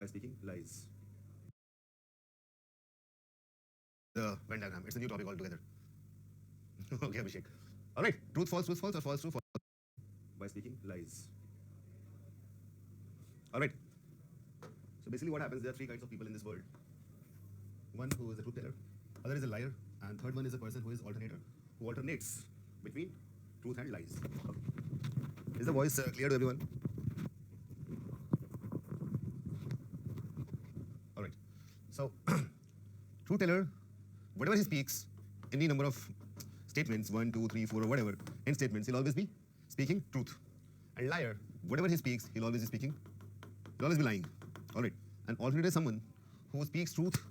speaking lies. The Venn diagram. It's a new topic altogether. Okay, Abhishek. All right. Truth, false, or false, true, false. By speaking lies. All right. So basically, what happens? There are three kinds of people in this world. One who is a truth teller, other is a liar, and third one is a person who is alternator, who alternates between truth and lies. Okay. Is the voice clear to everyone? All right. So, truth teller, whatever he speaks, any number of statements, 1, 2, 3, 4, or whatever, in statements, he'll always be speaking truth. And liar, whatever he speaks, he'll always be lying. All right. And alternate is someone who speaks truth,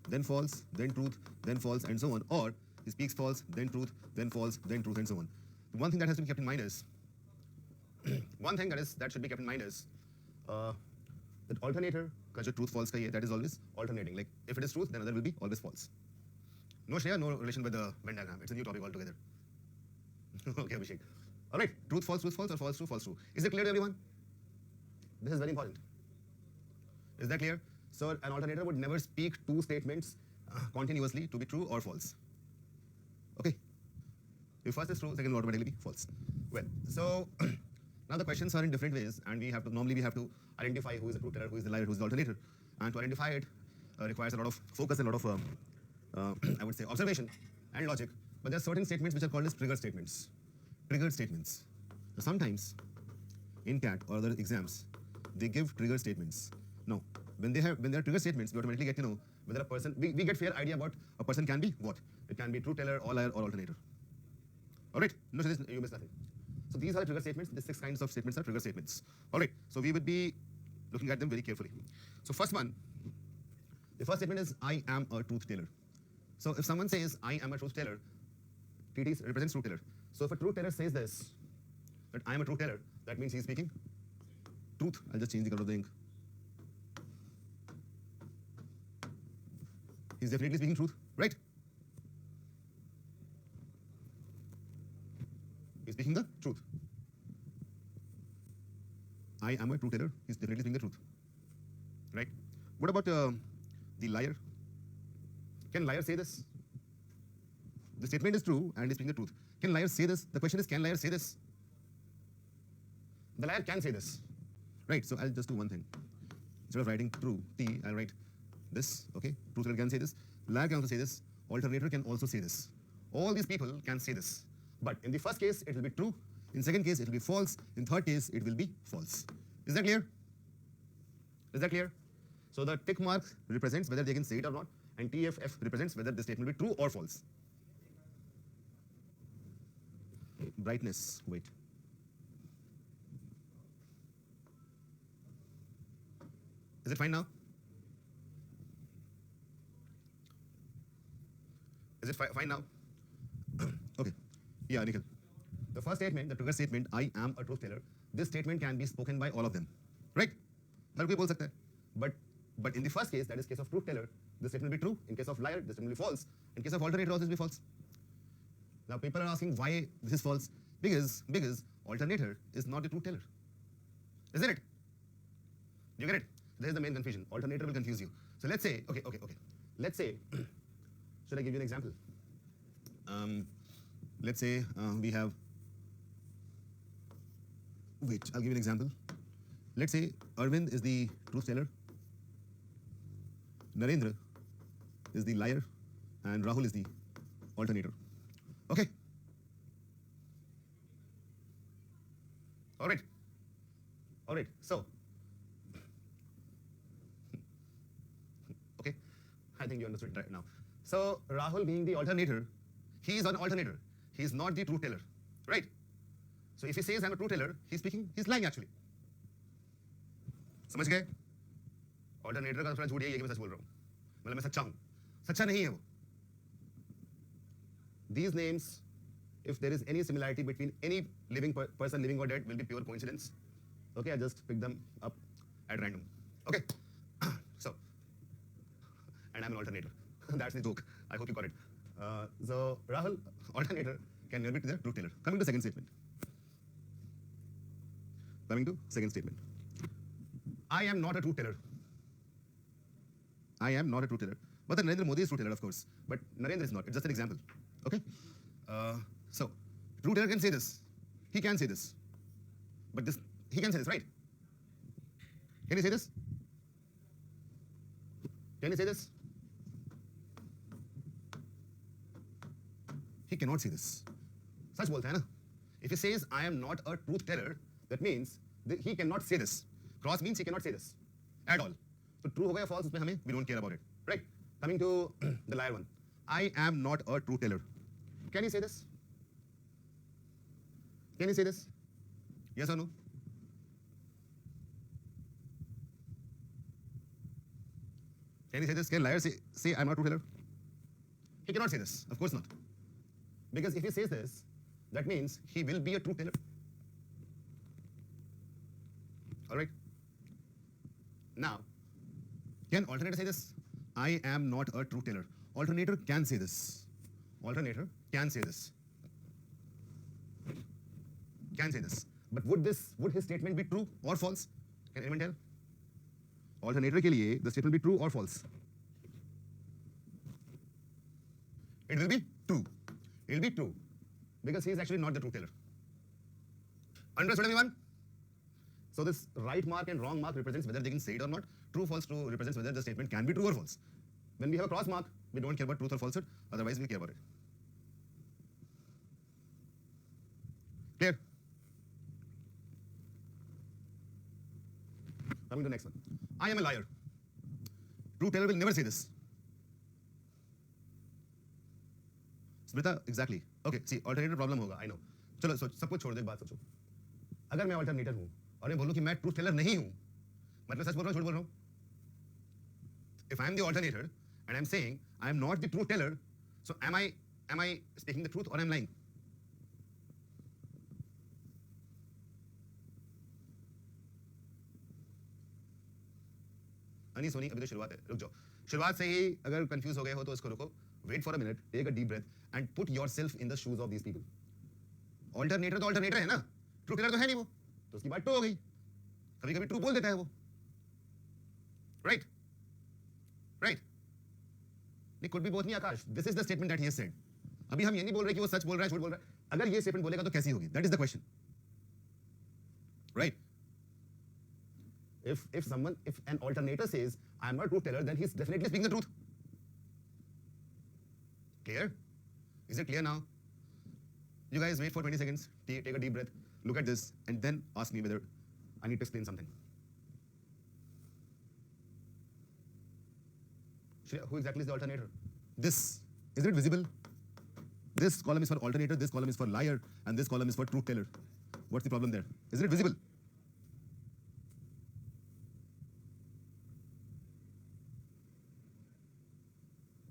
then false, then truth, then false, and so on. Or he speaks false, then truth, then false, then truth, and so on. The one thing that has to be kept in mind is, that should be kept in mind is that alternator, because truth false ka ye, that is always alternating. Like if it is truth, then other will be always false. No Shreya, no relation with the Venn diagram. It's a new topic altogether. Okay, Abhishek. All right, truth, false, or false, true. Is it clear to everyone? This is very important. Is that clear? So an alternator would never speak two statements continuously to be true or false. Okay. If first is true, second will automatically be false. Well, so now the questions are in different ways, and we have to identify who is the truth teller, who is the liar, who is the alternator, and to identify it requires a lot of focus, a lot of I would say observation and logic. But there are certain statements which are called as trigger statements. Triggered statements. So sometimes in CAT or other exams, they give trigger statements. Now, when there are trigger statements, we automatically get to know whether a person, we get fair idea about a person can be what. It can be truth teller, or liar, or alternator. All right, no, so you missed nothing. So these are the trigger statements. The 6 kinds of statements are trigger statements. All right, so we would be looking at them very carefully. So first one, the first statement is, I am a truth teller. So if someone says, I am a truth teller, TT represents truth teller. So if a truth teller says this, that I am a truth teller, that means he's speaking truth. I'll just change the color of the ink. He's definitely speaking truth, right? He's speaking the truth. I am a truth teller. He's definitely speaking the truth, right? What about the liar? Can liar say this? The statement is true and he's speaking the truth. Can liar say this? The question is, can liar say this? The liar can say this, right? So I'll just do one thing. Instead of writing true, T, I'll write this, okay? Truth teller can say this. Liar can also say this. Alternator can also say this. All these people can say this. But in the first case, it will be true. In second case, it will be false. In third case, it will be false. Is that clear? Is that clear? So the tick mark represents whether they can say it or not, and TFF represents whether the statement will be true or false. Brightness, wait. Is it fine now? Is it fine now? Okay. Yeah, Nikhil. The first statement, the trigger statement, I am a truth teller, this statement can be spoken by all of them, right? हर कोई बोल सकता है. But in the first case, that is case of truth teller, this statement will be true. In case of liar, this statement will be false. In case of alternator, also it will be false. Now people are asking why this is false. Because alternator is not the truth teller. Isn't it? You get it? There is the main confusion. Alternator will confuse you. So let's say, okay. Let's say, should I give you an example? Let's say we have, wait, I'll give you an example. Let's say Arvind is the truth teller, Narendra is the liar, and Rahul is the alternator. Okay? All right. So, okay, I think you understood it right now. So Rahul being the alternator, he is an alternator. He is not the truth teller, right? So if he says I'm a truth teller, he's lying actually. समझ गए? Alternator का थोड़ा झूठ यही है कि मैं सच बोल रहा हूँ. मतलब मैं सच्चा हूँ. सच्चा नहीं है वो. These names, if there is any similarity between any living person, living or dead, will be pure coincidence. Okay, I just picked them up at random. Okay, so, and I'm an alternator. That's the joke. I hope you got it. So Rahul, alternator, can never be the truth teller. Coming to second statement. I am not a truth teller. I am not a truth teller. But then Narendra Modi is truth teller, of course. But Narendra is not. It's just an example. Okay? So, truth teller can say this. He can say this. But this, he can say this, right? Can he say this? Can he say this? He cannot say this. सच बोलता है ना? If he says, I am not a truth teller, that means that he cannot say this. Cross means he cannot say this at all. So true होगा या false उसमें हमें we don't care about it. Right? Coming to the liar one. I am not a truth teller. Can he say this? Can he say this? Yes or no? Can he say this? Can liar say I'm not a truth teller? He cannot say this. Of course not. Because if he says this, that means he will be a truth teller. All right? Now, can alternator say this? I am not a truth teller. Alternator can say this. Alternator can say this. Can say this. But would his statement be true or false? Can anyone tell? Alternator के लिए the statement be true or false? It will be true. It will be true because he is actually not the truth teller. Understood, everyone? So this right mark and wrong mark represents whether they can say it or not. True, false, true represents whether the statement can be true or false. When we have a cross mark, we don't care about truth or falsehood. Otherwise, we care about it. Clear? Coming to the next one. I am a liar. Truth teller will never say this. Smrita, exactly. Okay, see, alternator problem होगा, I know. चलो सब कुछ छोड़ दो, एक बात सोचो. अगर मैं अल्टरनेटर हूँ और मैं बोलूँ कि मैं ट्रूथ टेलर नहीं हूँ, मतलब सच बोल रहा हूँ, झूठ बोल रहा हूँ. If I am the alternator and I am saying I am not the truth teller, so am I speaking the truth or I am lying? अनी सोनी अभी तो शुरुआत है, रुक जाओ. शुरुआत से ही अगर कंफ्यूज हो गए हो तो इसको रुको. Wait for a minute, take a deep breath and put yourself in the shoes of these people. Alternator तो alternator है ना, ट्रू टेलर तो है नहीं वो, तो उसकी बात ट्रू हो गई. कभी-कभी ट्रू बोल देता है वो. Right? Right? It could be both नहीं आकाश. This is the statement that he has said. अभी हम ये नहीं बोल रहे कि वो सच बोल रहा है, झूठ बोल रहा है. अगर ये statement बोलेगा तो कैसी होगी? That is the question. Right? If an alternator says I am not a truth teller, then he's definitely speaking the truth. Clear? Is it clear now? You guys wait for 20 seconds, take a deep breath, look at this, and then ask me whether I need to explain something. Shreya, who exactly is the alternator? This. Isn't it visible? This column is for alternator, this column is for liar, and this column is for truth teller. What's the problem there? Isn't it visible?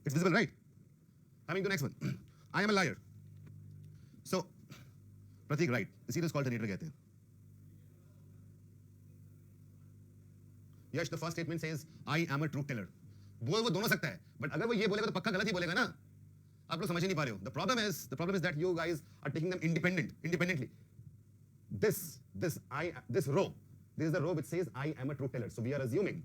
It's visible, right? Coming to the next one. I am a liar. So, Pratik, right. इसी को alternator कहते हैं. Yes, the first statement says, I am a truth teller. बोल वो दोनों सकता है, but अगर वो ये बोलेगा तो पक्का गलत ही बोलेगा ना. आप लोग समझ ही नहीं पा रहे हो. The problem is that you guys are taking them independently. This row, this is the row which says I am a truth teller. So we are assuming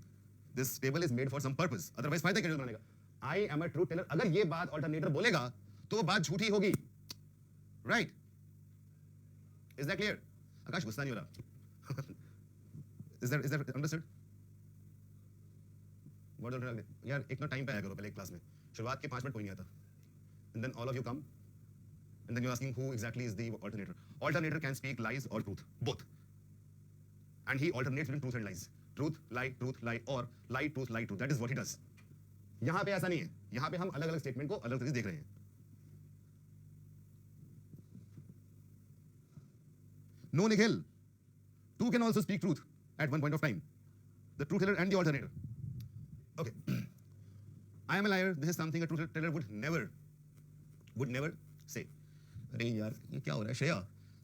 this table is made for some purpose. Otherwise, फायदा क्या बनाने का? I am a truth teller. अगर ये बात alternator बोलेगा, तो वो बात झूठी होगी. Right? Is that clear? आकाश गुस्सा नहीं हो रहा. Is that understood? What alternator? यार एक ना टाइम पे आया करो पहले एक क्लास में. शुरुआत के 5 मिनट कोई नहीं आता. And then all of you come, and then you're asking who exactly is the alternator. Alternator can speak lies or truth, both. And he alternates between truth and lies. Truth, lie, or lie, truth. That is what he does. यहाँ पे ऐसा नहीं है. यहाँ पे हम अलग-अलग statement को अलग तरीके से देख रहे हैं. No, Nikhil. Two can also speak truth at one point of time. The truth teller and the alternator. Okay. I am a liar. This is something a truth teller would never say. अरे यार ये क्या हो रहा है श्रेया?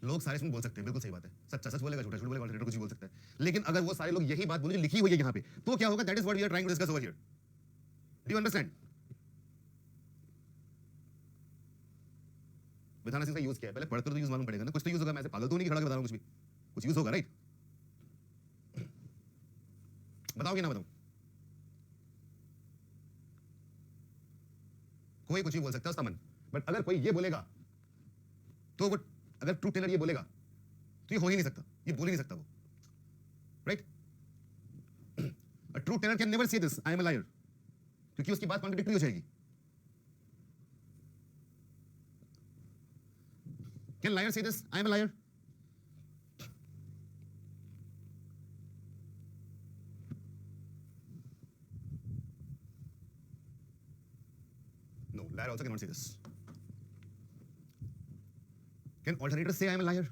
लोग सारे इसमें बोल सकते हैं, बिल्कुल सही बात है. सच बोलेगा, झूठ बोलेगा, ऑल्टरनेटर कुछ भी बोल सकता है. लेकिन अगर वो सारे लोग यही बात बोले जो लिखी हुई है यहाँ पे, तो क्या होगा? That is what we are trying to discuss over here. Do you understand? विधान का यूज किया है. पहले पढ़ते तो यूज मालूम पड़ेगा ना. कुछ तो यूज होगा. मैं ऐसे पागल तो नहीं खड़ा के बता रहा हूँ कुछ भी. कुछ यूज होगा, राइट? बताओगे ना बताऊं? कोई कुछ भी बोल सकता है उसका मन, बट अगर कोई ये बोलेगा तो वो, अगर ट्रूथ टेलर ये बोलेगा तो ये हो ही नहीं सकता, ये बोल ही नहीं सकता वो, right? A truth teller can never say this I am a liar, क्योंकि उसकी बात कॉन्ट्रडिक्टरी हो जाएगी. Can liar say this I am a liar? No, liar also cannot say this. Can alternator say I am a liar?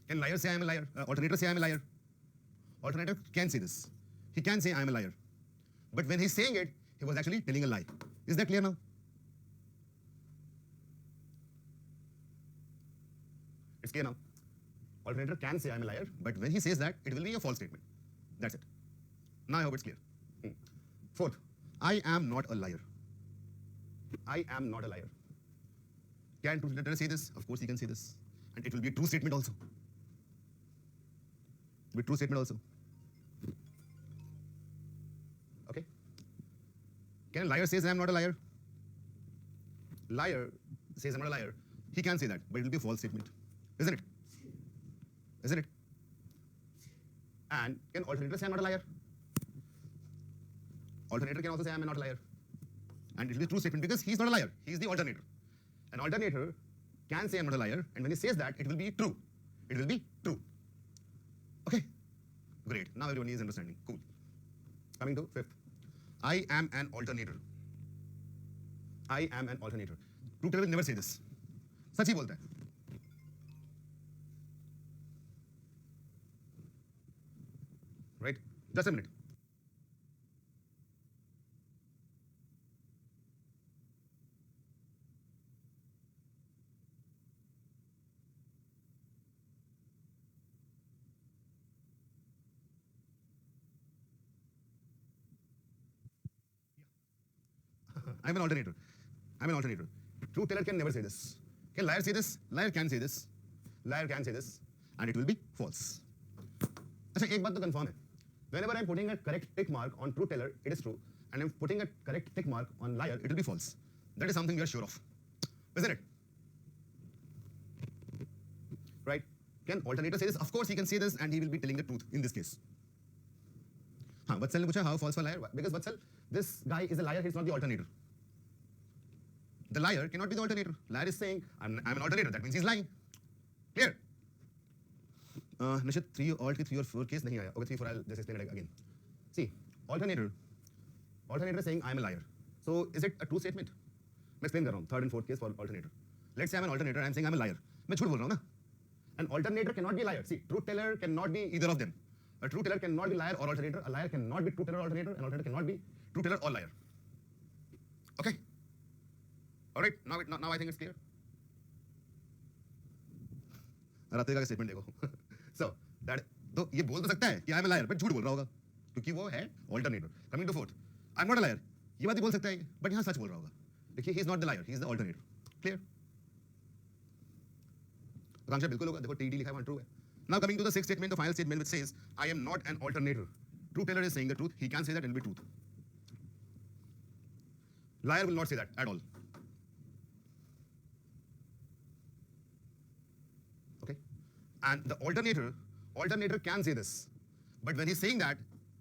Can liar say I am a liar? Alternator say I am a liar? Alternator can say this. He can say I am a liar. But when he's saying it, he was actually telling a lie. Is that clear now? It's clear now. Alternator can say I am a liar, but when he says that, it will be a false statement. That's it. Now I hope it's clear. Fourth, I am not a liar. I am not a liar. Can truth teller say this? Of course he can say this. And it will be a true statement also. It will be a true statement also. Okay? Can a liar say I am not a liar? Liar says I'm not a liar. He can say that, but it will be a false statement. Isn't it? Isn't it? And can alternator say I'm not a liar? Alternator can also say I'm not a liar. And it will be a true statement because he's not a liar. He's the alternator. An alternator can say I'm not a liar, and when he says that, it will be true. It will be true. Okay? Great. Now everyone is understanding. Cool. Coming to fifth. I am an alternator. I am an alternator. Truth teller will never say this. सच ही बोलता है. Right? Just a minute. I'm an alternator. I'm an alternator. Truth teller can never say this. Can liar say this? Liar can say this. Liar can say this. And it will be false. अच्छा एक बात तो confirm है. Whenever I'm putting a correct tick mark on truth teller, it is true. And I'm putting a correct tick mark on liar, it will be false. That is something we are sure of. Isn't it? Right? Can alternator say this? Of course he can say this and he will be telling the truth in this case. हाँ, Vatsal ने पूछा how false for liar? Because Vatsal, this guy is a liar, he's not the alternator. The liar cannot be the alternator. Liar is saying, I'm an alternator. That means he's lying. Clear? Nishit, 3 alt के 3 और 4 case नहीं आया. Okay, 3 4 I'll just explain it again. See, alternator is saying I'm a liar. So is it a true statement? मैं explain कर रहा हूँ. Third and fourth case for alternator. Let's say I'm an alternator. I'm saying I'm a liar. मैं झूठ बोल रहा हूँ ना. An alternator cannot be a liar. See, truth teller cannot be either of them. A truth teller cannot be liar or alternator. A liar cannot be truth teller or alternator. An alternator cannot be truth teller or liar. Okay? All right, now I think it's clear. रात्रिका का statement देखो. So that तो ये बोल तो सकता है कि I am a liar, but झूठ बोल रहा होगा क्योंकि वो है alternator. Coming to fourth, I am not a liar. ये बात ही बोल सकता है बट यहाँ सच बोल रहा होगा. देखिए he is not the liar, he is the alternator. Clear? Akanksha बिल्कुल होगा. देखो टीडी लिखा है वहाँ ट्रू है. Now coming to the sixth statement, the final statement which says I am not an alternator. Truth teller is saying the truth. He can say that it will be truth. Liar will not say that at all. And the alternator can say this, but when he's saying that,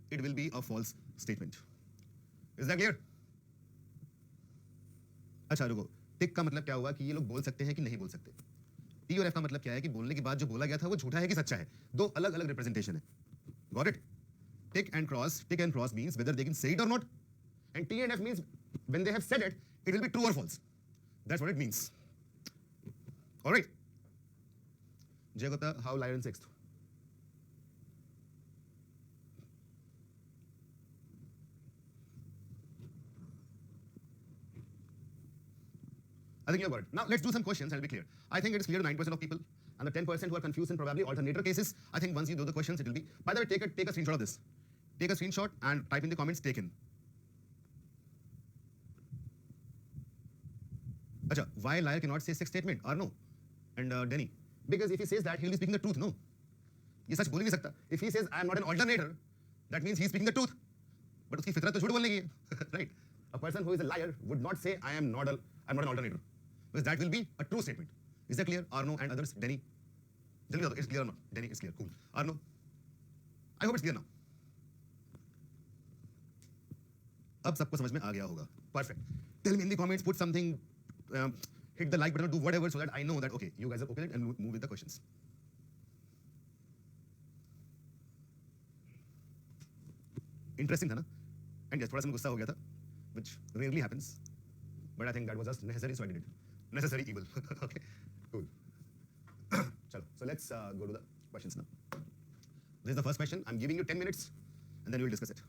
it will be a false statement. Is that clear? अच्छा रुको, टिक का मतलब क्या हुआ कि ये लोग बोल सकते हैं कि नहीं बोल सकते. टी और एफ का मतलब क्या है कि बोलने के बाद जो बोला गया था वो झूठा है कि सच्चा है. दो अलग अलग रिप्रेजेंटेशन है. Got it? Tick and cross means whether they can say it or not, and T and F means when they have said it, it will be true or false. That's what it means. All right. Jay Gupta, how liar in sixth? I think you got it. Now let's do some questions and it'll be clear. I think it is clear to 9% of people, and the 10% who are confused in probably alternator cases. I think once you do the questions, it will be. By the way, take a screenshot of this. Take a screenshot and type in the comments taken. Acha, why liar cannot say sixth statement? Or no? And Denny. Because if he says that, he will be speaking the truth, no? ये सच बोल ही नहीं सकता. If he says, I am not an alternator, that means he is speaking the truth. but उसकी फितरत तो झूठ बोलने की है, right? A person who is a liar would not say I'm not an alternator, because that will be a true statement. Is that clear? Arno and others, Denny. जल्दी बताओ, it's clear or not? Denny, it's clear. Cool. Arno, I hope it's clear now. अब सबको समझ में आ गया होगा. Perfect. Tell me in the comments, put something, hit the like button, or do whatever so that I know that okay, you guys are okay with it, and move with the questions. Interesting था ना? And yes, थोड़ा सा मैं गुस्सा हो गया था, which rarely happens, but I think that was just necessary, so I did it. Necessary evil. Okay, cool. Chalo, so let's go to the questions now. This is the first question. I'm giving you 10 minutes, and then we will discuss it.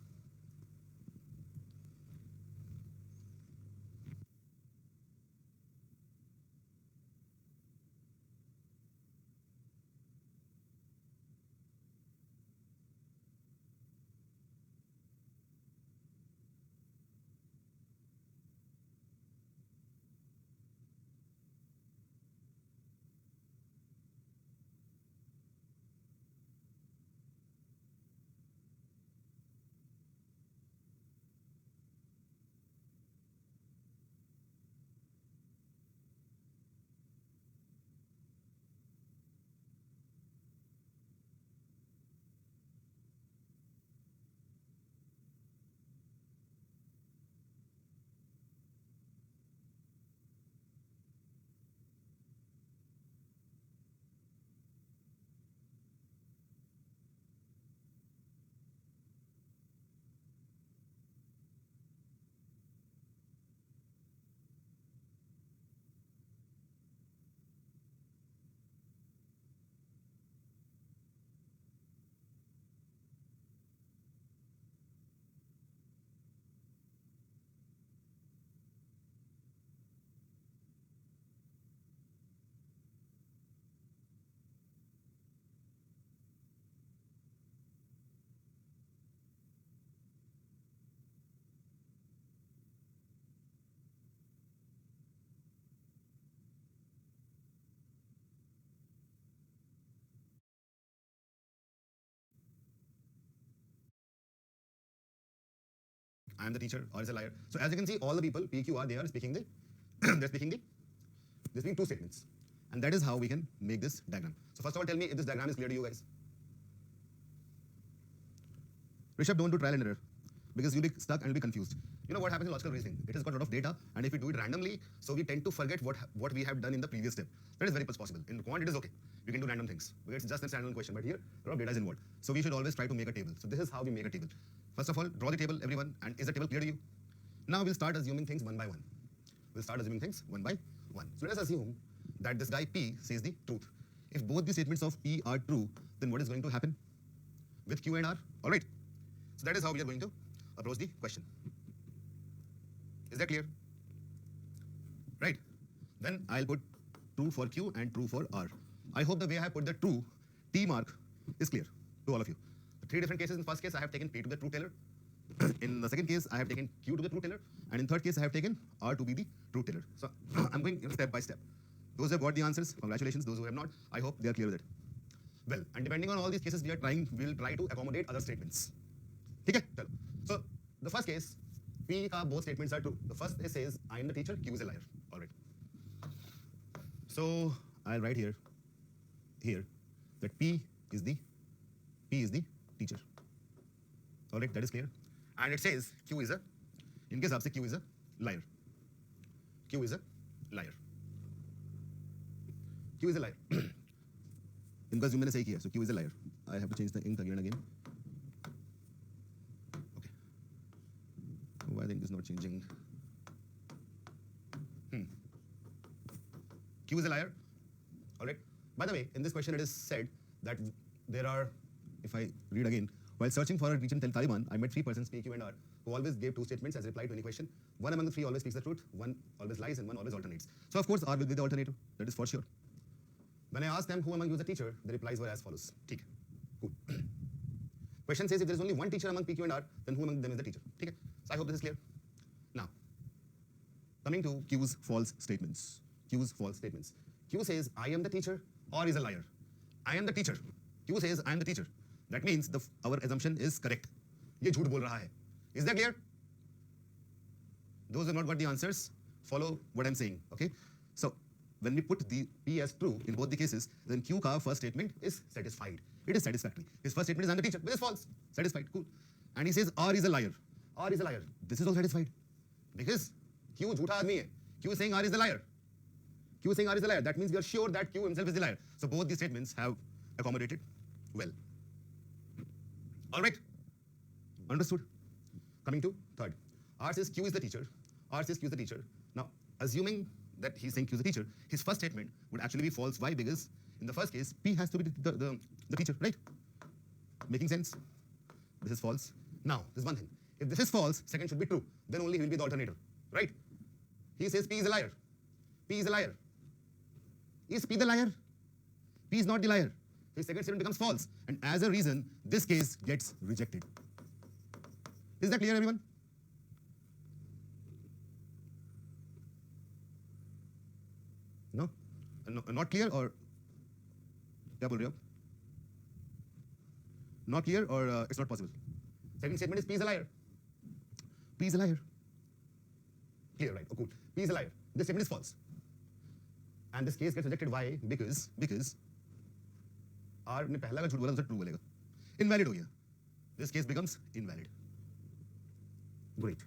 I am the teacher, or is a liar. So as you can see, all the people PQR, they are speaking the they're speaking two statements, and that is how we can make this diagram. So first of all, tell me if this diagram is clear to you guys. Rishabh, don't do trial and error, because you'll be stuck and you'll be confused. You know what happens in logical reasoning? It has got a lot of data, and if we do it randomly, so we tend to forget what we have done in the previous step. That is very much possible. In quant, it is okay. We can do random things. It's just a standalone question, but here, a lot of data is involved. So we should always try to make a table. So this is how we make a table. First of all, draw the table, everyone, and is the table clear to you? Now we'll start assuming things one by one. We'll start assuming things one by one. So let us assume that this guy P says the truth. If both the statements of P are true, then what is going to happen with Q and R? All right. So that is how we are going to approach the question. Is that clear? Right. Then I'll put true for Q and true for R. I hope the way I have put the true T mark is clear to all of you. The three different cases. In the first case, I have taken P to the truth teller. In the second case, I have taken Q to the truth teller. And in third case, I have taken R to be the truth teller. So I'm going step by step. Those who have got the answers, congratulations. Those who have not, I hope they are clear with it. Well, and depending on all these cases, we'll try to accommodate other statements. Okay? So the first case, P ka both statements are true. The first says, I am the teacher, Q is a liar. All right. So I'll write here that P is the teacher. All right, that is clear. And it says Q is a, in case Q is a liar. Q is a liar. Q is a liar. इनका zoom मैंने सही किया, so Q is a liar. I have to change the ink again and again. Okay. Why the ink is not changing? Q is a liar. All right. By the way, in this question it is said that there are, if I read again, while searching for a region till Taliban, I met three persons, P, Q, and R, who always gave two statements as reply to any question. One among the three always speaks the truth, one always lies, and one always alternates. So of course, R will be the alternator. That is for sure. When I asked them who among you is the teacher, the replies were as follows. Okay. Cool. Question says if there is only one teacher among PQ and R, then who among them is the teacher? Okay. So I hope this is clear. Now, coming to Q's false statements. Q's false statements. Q says, I am the teacher, or is a liar. I am the teacher. Q says, I am the teacher. That means our assumption is correct. ये झूठ बोल रहा है. Is that clear? Those who have not got the answers, follow what I'm saying, okay? So, when we put the P as true in both the cases, then Q ka first statement is satisfied. It is satisfactory. His first statement is I'm the teacher, which is false. Satisfied, cool. And he says R is a liar. R is a liar. This is all satisfied. Because Q jhootha aadmi hai. Q is saying R is a liar. Q is saying R is a liar. That means we are sure that Q himself is the liar. So both these statements have accommodated well. All right? Understood? Coming to third. R says Q is the teacher. R says Q is the teacher. Now, assuming that he's saying Q is the teacher, his first statement would actually be false. Why? Because in the first case, P has to be the teacher, right? Making sense? This is false. Now, there's one thing. If this is false, second should be true. Then only he will be the alternator, right? He says P is a liar. P is a liar. Is P the liar? P is not the liar. His second statement becomes false. And as a reason, this case gets rejected. Is that clear, everyone? No? Not clear or क्या बोल रहे हो? Not clear or it's not possible? Second statement is P is a liar. P is a liar. Clear, right? Oh, cool. P is a liar. This statement is false. And this case gets rejected. Why? Because R ने पहला का झूठ बोला तो true बोलेगा. Invalid हो गया. This case becomes invalid. Great.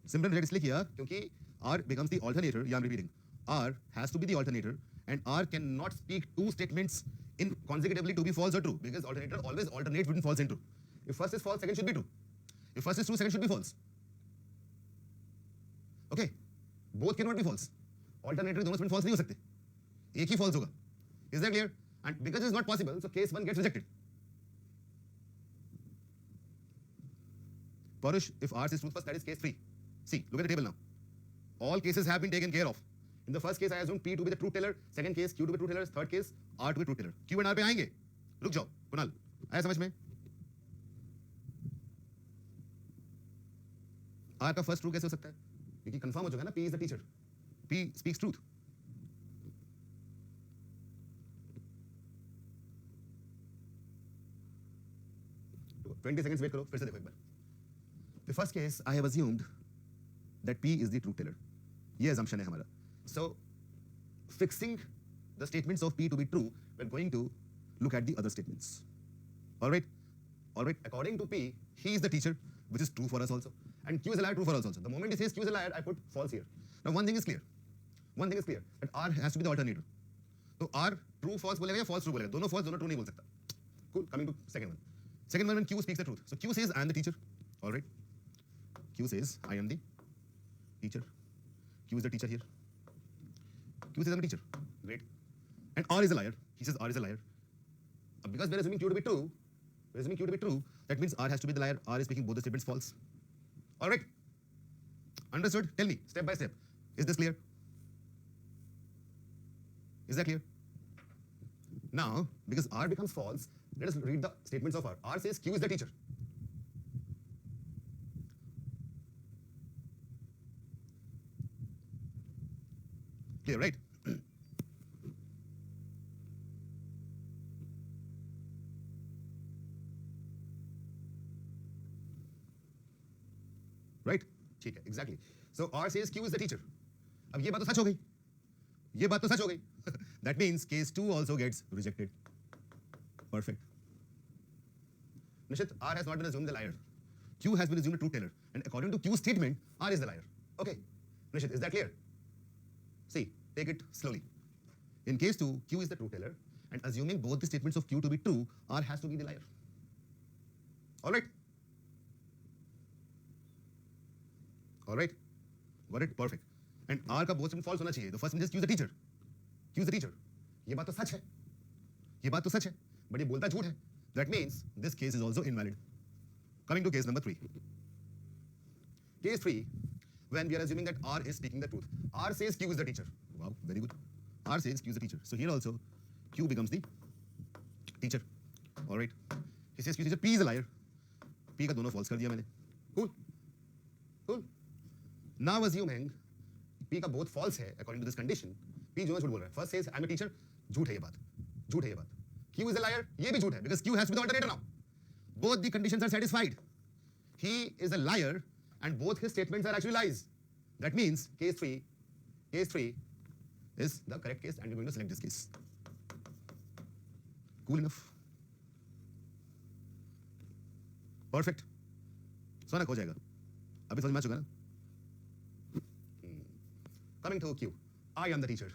Simple reject इसलिए किया क्योंकि R becomes the alternator. Yeah, I'm repeating. R has to be the alternator, and R cannot speak two statements in consecutively to be false or true, because alternator always alternates between false and true. If first is false, second should be true. If first is true, second should be false. Okay, both cannot be false. Alternator दोनों statement false नहीं हो सकते. एक ही false होगा. Is that clear? And because it's not possible, so case one gets rejected. Parush, if R is true first, that is case 3. See, look at the table now. All cases have been taken care of. In the first case, I assume P to be the truth teller. Second case, Q to be truth teller. Third case, R to be truth teller. Q and R पे आएंगे. रुक जाओ, कुणाल. आया समझ में? R का first true कैसे हो सकता है? क्योंकि confirm हो चुका है ना, P is the teacher. P speaks truth. तो 20 seconds wait करो, फिर से देखो एक बार. The first case, I have assumed that P is the truth teller. ये assumption है हमारा. So, fixing the statements of P to be true, we're going to look at the other statements. All right? All right. According to P, he is the teacher, which is true for us also. And Q is a liar, true for us also. The moment he says Q is a liar, I put false here. Now, one thing is clear. One thing is clear, that R has to be the alternator. So, R true, false बोलेगा या false, true बोलेगा. दोनों false, दोनों true नहीं बोल सकता. Cool. Coming to second one. Second one, when Q speaks the truth. So, Q says, I am the teacher. All right? Q says, I am the teacher. Q is the teacher here. Q says I'm a teacher. Great. And R is a liar. He says R is a liar. Because we're assuming Q to be true, that means R has to be the liar. R is making both the statements false. All right. Understood? Tell me, step by step. Is this clear? Is that clear? Now, because R becomes false, let us read the statements of R. R says Q is the teacher. Clear, right? Right? ठीक है, exactly. So R says Q is the teacher. अब ये बात तो सच हो गई. ये बात तो सच हो गई. That means case 2 also gets rejected. Perfect. Nishit, R has not been assumed the liar. Q has been assumed a truth teller. And according to Q's statement, R is the liar. Okay. Nishit, is that clear? See, take it slowly. In case 2, Q is the truth teller, and assuming both the statements of Q to be true, R has to be the liar. All right? All right? Got it? Perfect. And R का both statement false होना चाहिए. The first one is Q is the teacher. Q is the teacher. ये बात तो सच है. ये बात तो सच है. But ये बोलता झूठ है. That means this case is also invalid. Coming to case number 3. Case 3, when we are assuming that R is speaking the truth. R says Q is the teacher. Wow, very good. R says Q is the teacher. So here also, Q becomes the teacher. All right. He says Q is the teacher. P is a liar. P का दोनों false कर दिया मैंने. Cool. Cool. Now assuming P का both false है according to this condition, P जो झूठ बोल रहा है. First says I'm a teacher. झूठ है ये बात. झूठ है ये बात. Q is a liar. ये भी झूठ है because Q has to be the alternator now. Both the conditions are satisfied. he is a liar and both his statements are actually lies. That means case 3 is the correct case and we're going to select this case. Cool enough? Perfect. Shaunak हो जाएगा. अभी समझ में आ चुका ना? Coming to Q. I am the teacher.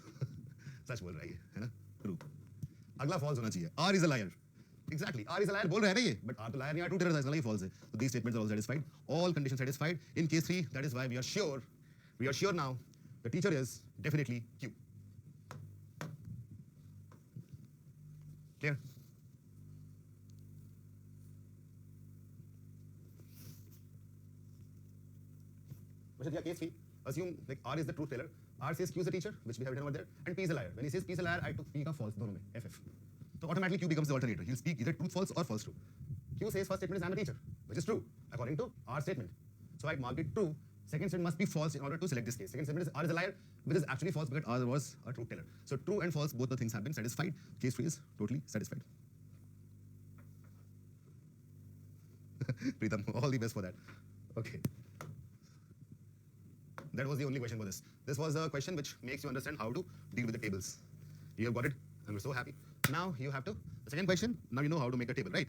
सच बोल रहा है ना? True. अगला false होना चाहिए. R is a liar. Exactly. R is a liar बोल रहा है ना ये, but R तो liar नहीं है, true teller है, false है. So these statements are all satisfied. All conditions satisfied. In case 3, that is why we are sure now the teacher is definitely Q. Clear? Case 3. Assume like R is the truth teller. R says Q is the teacher, which we have written over there, and P is a liar. When he says P is a liar, I took P का false दोनों में FF. So automatically Q becomes the alternator. He'll speak either truth false or false true. Q says first statement is I'm a teacher, which is true according to R statement. So I marked it true. Second statement must be false in order to select this case. Second statement is R is a liar, which is actually false because R was a truth teller. So true and false, both the things have been satisfied. Case 3 is totally satisfied. Pritam, all the best for that. Okay. That was the only question for this. This was a question which makes you understand how to deal with the tables. You have got it, and we're so happy. Now you have to, the second question, now you know how to make a table, right?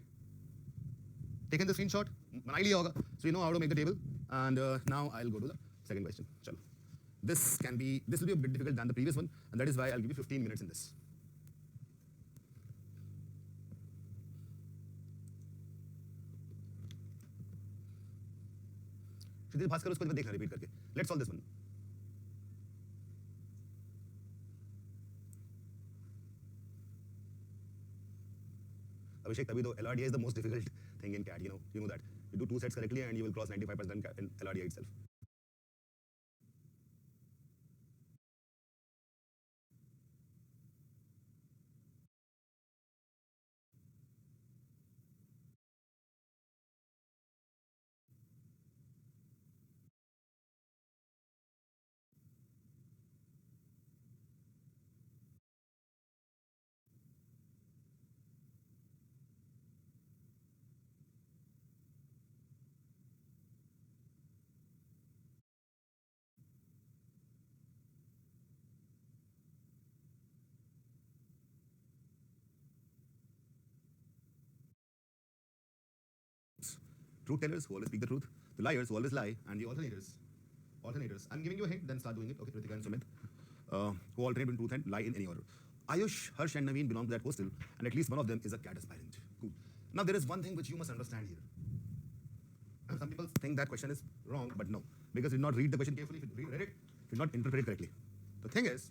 Taken the screenshot, बना लिया होगा. So you know how to make the table. And now I'll go to the second question. Chalo. This will be a bit difficult than the previous one, and that is why I'll give you 15 minutes in this. Shridhar Bhaskar उसको देखना repeat करके. Let's solve this one. Abhishek, तभी तो LRDI is the most difficult thing in CAT. You know that. You do 2 sets correctly and you will cross 95% in LRDI itself. Truth tellers who always speak the truth, the liars who always lie, and the alternators. I'm giving you a hint, then start doing it. Okay, Ritika and Sumit, who alternate between truth and lie in any order. Ayush, Harsh, and Naveen belong to that hostel, and at least one of them is a CAT aspirant. Cool. Now there is one thing which you must understand here. Some people think that question is wrong, but no, because you did not read the question carefully. If you read it, you did not interpret it correctly. The thing is,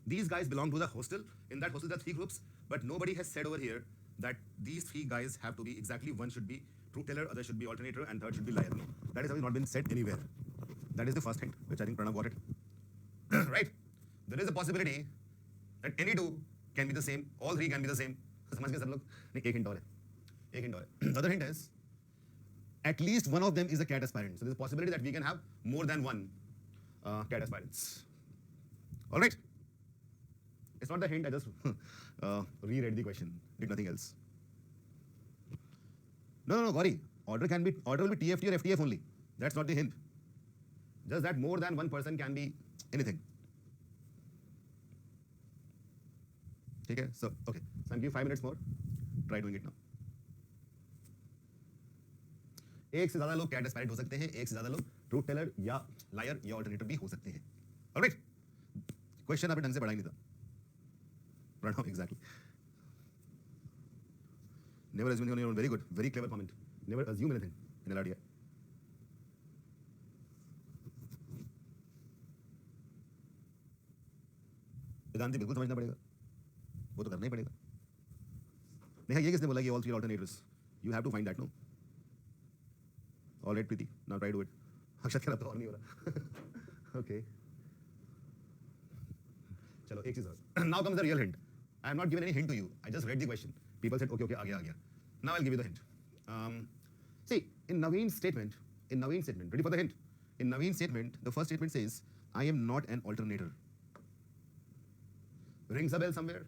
these guys belong to the hostel. In that hostel, there are 3 groups, but nobody has said over here that these 3 guys have to be exactly, one should be truth teller, other should be alternator, and third should be liar. No, that has not been said anywhere. That is the first hint, which I think Pranav got it. Right? There is a possibility that any 2 can be the same, all 3 can be the same. समझ गए सब लोग? नहीं, एक hint और है. The other hint is, at least one of them is a CAT aspirant. So there's a possibility that we can have more than one CAT aspirants. All right? It's not the hint, I just reread the question, did nothing else. No, Gauri. Order will be TFT or FTF only. That's not the hint. Just that more than one person can be anything. Okay, so I'll give you 5 minutes more. Try doing it now. एक से ज़्यादा लोग CAT aspirant हो सकते हैं, एक से ज़्यादा लोग truth teller या liar या alternator भी हो सकते हैं. All right? Question आपने ढंग से पढ़ा ही नहीं था. Pranav, exactly. Never assume on your own. Very good. Very clever comment. Never assume anything in LRDI. वेदांति बिल्कुल समझना पड़ेगा. वो तो करना ही पड़ेगा. नेहा, ये किसने बोला कि all 3 alternators? You have to find that, no? All right, Preeti. Now try to do it. अक्षत के तो और नहीं हो रहा. Okay. चलो एक चीज़ और. Now comes the real hint. I have not given any hint to you. I just read the question. People said, okay, आ गया. Now I'll give you the hint. See, in Naveen's statement, ready for the hint? In Naveen's statement, the first statement says, I am not an alternator. Rings a bell somewhere?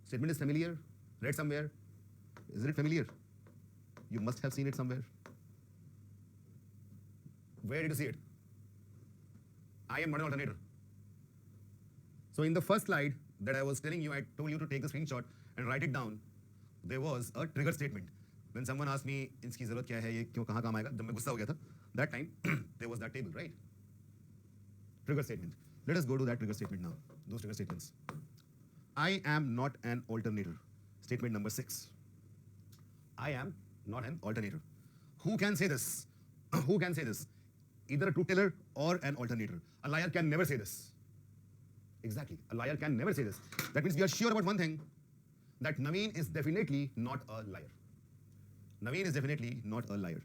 Statement is familiar? Read somewhere? Isn't it familiar? You must have seen it somewhere. Where did you see it? I am not an alternator. So in the first slide that I was telling you, I told you to take the screenshot and write it down. There was a trigger statement. When someone asked me, इसकी ज़रूरत क्या है, ये क्यों कहाँ काम आएगा, जब मैं गुस्सा हो गया था, that time there was that table, right? Trigger statement. Let us go to that trigger statement now. Those trigger statements. I am not an alternator. Statement number 6. I am not an alternator. Who can say this? Who can say this? Either a truth teller or an alternator. A liar can never say this. Exactly. A liar can never say this. That means we are sure about one thing, that Naveen is definitely not a liar. Naveen is definitely not a liar.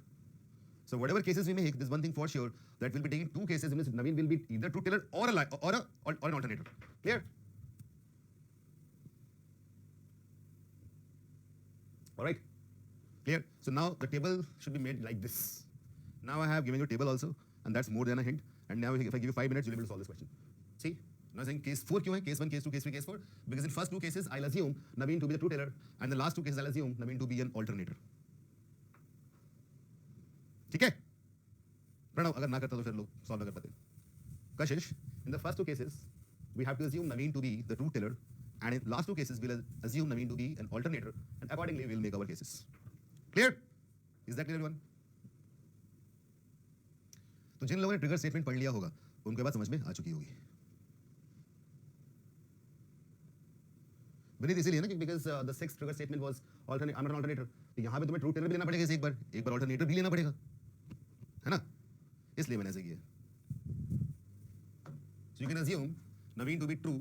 So whatever cases we make, there's one thing for sure, that we'll be taking 2 cases in which Naveen will be either truth teller or a liar or an alternator. Clear? All right. Clear? So now the table should be made like this. Now I have given you a table also, and that's more than a hint. And now if I give you 5 minutes, you'll be able to solve this question. See? Now I'm saying case 4 क्यों है? Case 1, case 2, case 3, case 4. Because in first 2 cases, I'll assume Naveen to be the truth teller, and the last 2 cases, I'll assume Naveen to be an alternator. ठीक है? प्रणव अगर ना करता तो फिर लोग solve ना कर पाते. Kashish, in the first 2 cases, we have to assume Naveen to be the truth teller, and in last 2 cases, we'll assume Naveen to be an alternator, and accordingly, we'll make our cases. Clear? Is that clear, everyone? तो जिन लोगों ने trigger statement पढ़ लिया होगा, उनके बाद समझ में आ चुकी होगी. विनीत इसीलिए ना कि because the sixth trigger statement was alternate, I am not alternator. तो यहाँ पे तुम्हें ट्रूथ टेलर भी लेना पड़ेगा, एक बार अल्टरनेटर भी लेना पड़ेगा, है ना? इसलिए मैंने ऐसे किया. So you can assume Naveen to be true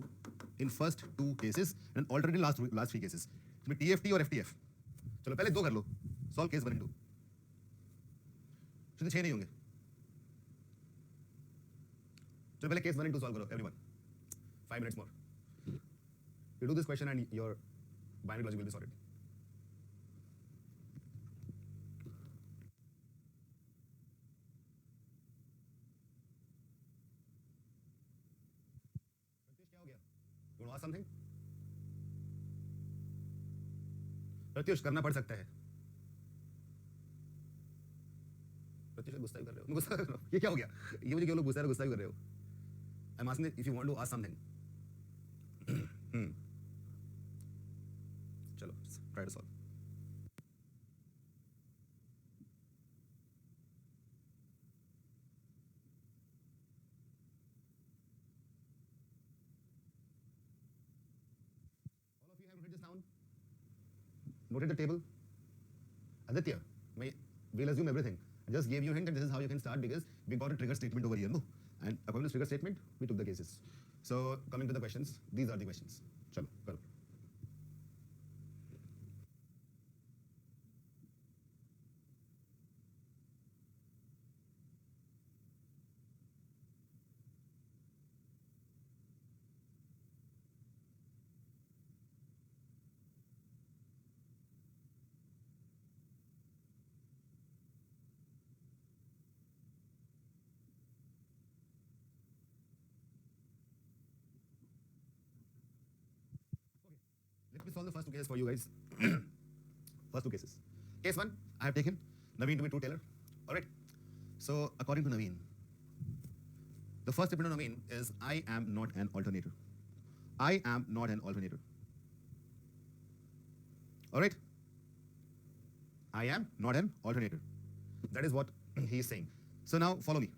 in first 2 cases and alternate in last 3 cases. इसमें TFT और FTF. चलो पहले 2 कर लो. Solve case 1 and 2. तो 6 नहीं होंगे. चलो पहले case 1 and 2 solve करो everyone. 5 minutes more. You do this question and your binary logic will be sorted. Pratyush क्या हो गया? You want to ask something? Pratyush करना पड़ सकता है. प्रत्युष गुस्सा भी कर रहे हो. गुस्सा कर रहे हो. ये क्या हो गया? ये मुझे क्यों लोग गुस्सा भी कर रहे हो? I'm asking if you want to ask something. चलो try to solve. All of you have written this down. Noted the table. Aditya, we'll assume everything. I just gave you a hint and this is how you can start because we got a trigger statement over here, no? And according to this trigger statement, we took the cases. So coming to the questions, these are the questions. Chalo, karo. Let me solve the first 2 cases for you guys. First 2 cases. Case 1, I have taken Naveen to be truth teller. All right. So according to Naveen, the first statement of Naveen is I am not an alternator. I am not an alternator. All right. I am not an alternator. That is what he is saying. So now follow me.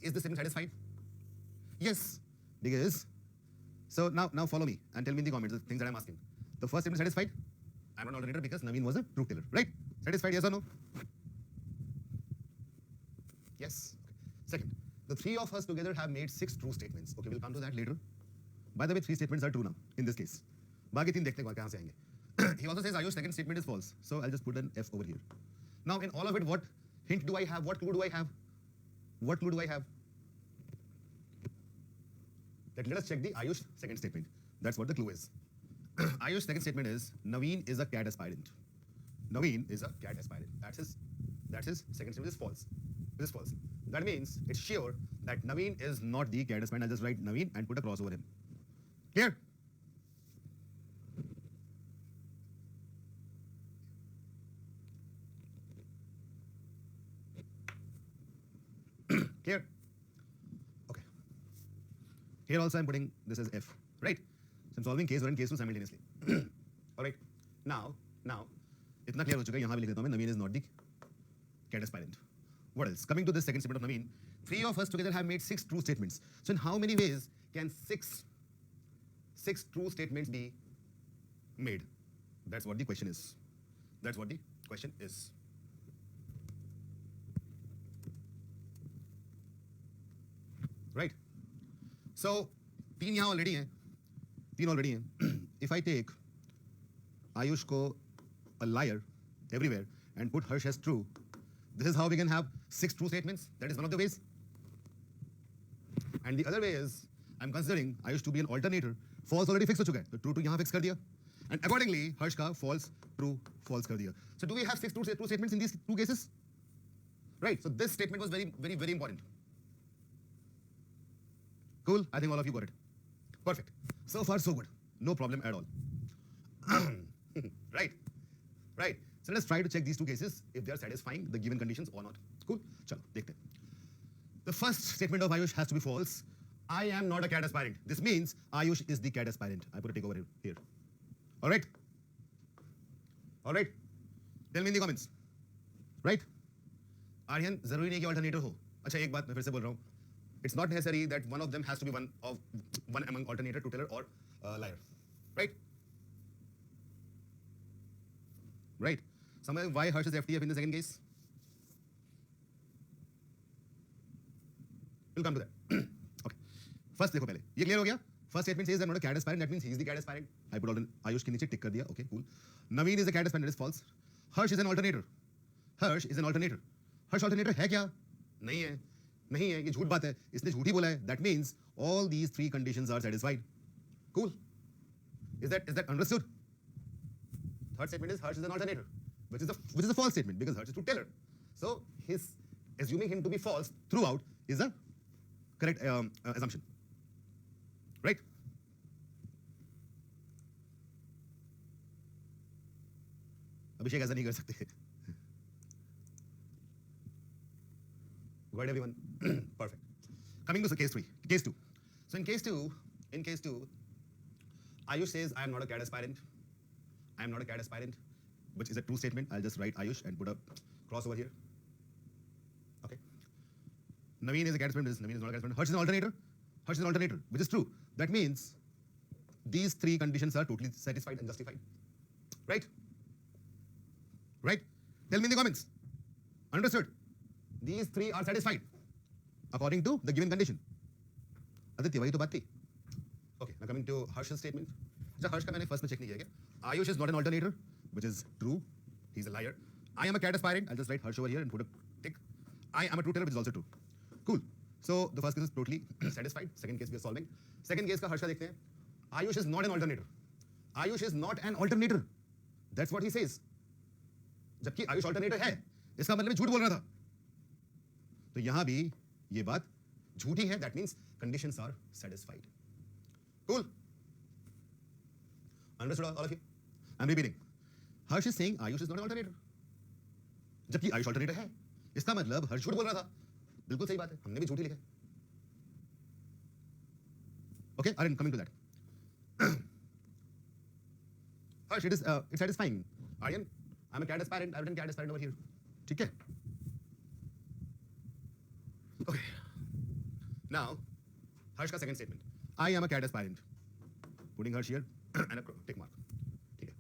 Is this statement satisfied? Yes, because so now follow me and tell me in the comments the things that I'm asking. The first statement satisfied? I'm an alternator because Naveen was a truth teller, right? Satisfied, yes or no? Yes. Okay. Second, the 3 of us together have made 6 true statements. Okay, we'll come to that later. By the way, 3 statements are true now in this case. बाकी 3 देखते हैं कहाँ से आएंगे. He also says Ayush's second statement is false. So I'll just put an F over here. Now in all of it, what hint do I have? What clue do I have? What clue do I have? Let us check the Ayush second statement. That's what the clue is. Ayush's second statement is Naveen is a cat aspirant. Naveen is a cat aspirant. That's his second statement is false. This is false. That means it's sure that Naveen is not the cat aspirant. I'll just write Naveen and put a cross over him. Clear? Clear? Okay. Here also I'm putting this as f, right? So I'm solving case 1 and case 2 simultaneously. All right. Now, इतना clear हो चुका है. यहाँ भी लिख देता हूँ मैं. Naveen is not the cat aspirant. What else? Coming to this second statement of Naveen, 3 of us together have made 6 true statements. So in how many ways can six true statements be made? That's what the question is. That's what the question is. Right? So, 3 यहाँ already हैं. If I take Ayush ko a liar everywhere and put Harsh as true, this is how we can have 6 true statements. That is one of the ways. And the other way is, I'm considering Ayush to be an alternator. False already fixed हो चुका है, तो true to यहाँ fix कर दिया. And accordingly, Harsh का false, true, false कर दिया. So do we have 6 true statements in these 2 cases? Right. So this statement was very, very, very important. Cool. I think all of you got it. Perfect. So far, so good. No problem at all. Right. Right. So let's try to check these 2 cases if they are satisfying the given conditions or not. Cool. Chalo, dekhte hain. The first statement of Ayush has to be false. I am not a cat aspirant. This means Ayush is the cat aspirant. I put a tick over here. All right. All right. Tell me in the comments. Right. Aryan, जरूरी नहीं कि alternator हो. अच्छा एक बात मैं फिर से बोल रहा हूँ. It's not necessary that one of them has to be one among alternator, two-teller, or liar. Right? Right. Somewhere why Harsh is FTF in the second case? We'll come to that. Okay. First देखो पहले. ये clear हो गया? First statement says I'm not a cat aspirant. That means he is the cat aspirant. I put Ayush के नीचे tick कर दिया. Okay, cool. Naveen is a cat aspirant. That is false. Harsh is an alternator. Harsh is an alternator. Harsh alternator है क्या? नहीं है. नहीं है. ये झूठ बात है. इसने झूठ ही बोला है. That means all these 3 conditions are satisfied. Cool. Is that understood? Third statement is Harsh is an alternator, which is a false statement because Harsh is two-teller. So his assuming him to be false throughout is a correct assumption. Right? Abhishek ऐसा नहीं कर सकते. Got everyone? Perfect. Coming to case 3. Case 2. So in case 2, Ayush says I am not a cat aspirant. I am not a cat aspirant, which is a true statement. I'll just write Ayush and put a cross over here. Okay. Naveen is a cat aspirant. Naveen is not a cat aspirant. Harsh is an alternator. Harsh is an alternator, which is true. That means these 3 conditions are totally satisfied and justified. Right? Right? Tell me in the comments. Understood? These 3 are satisfied according to the given condition. Aditya, वही तो बात थी. Okay, now coming to Harsh's statement. अच्छा, Harsh का मैंने first में check नहीं किया क्या? Ayush is not an alternator, which is true. He's a liar. I am a cat aspirant. I'll just write Harsh over here and put a tick. I am a true teller, which is also true. Cool. So the first case is totally satisfied. Second case we are solving. Second case का Harsh का देखते हैं. Ayush is not an alternator. Ayush is not an alternator. That's what he says. जबकि Ayush alternator है, इसका मतलब झूठ बोल रहा था. तो यहाँ भी ये बात झूठी है. That means conditions are satisfied. Cool. Understood all of you? I'm repeating. Harsh is saying Ayush is not an alternator. जबकि Ayush alternator है. इसका मतलब हर्ष झूठ बोल रहा था. बिल्कुल सही बात है. हमने भी झूठ ही लिखा है. Okay, Aryan, coming to that. Harsh, it's satisfying. Aryan, I'm a cat aspirant. I've written cat aspirant over here. ठीक है? Okay. Now, Harsh का second statement. I am a cat aspirant. Putting Harsh here and a tick mark. ठीक है?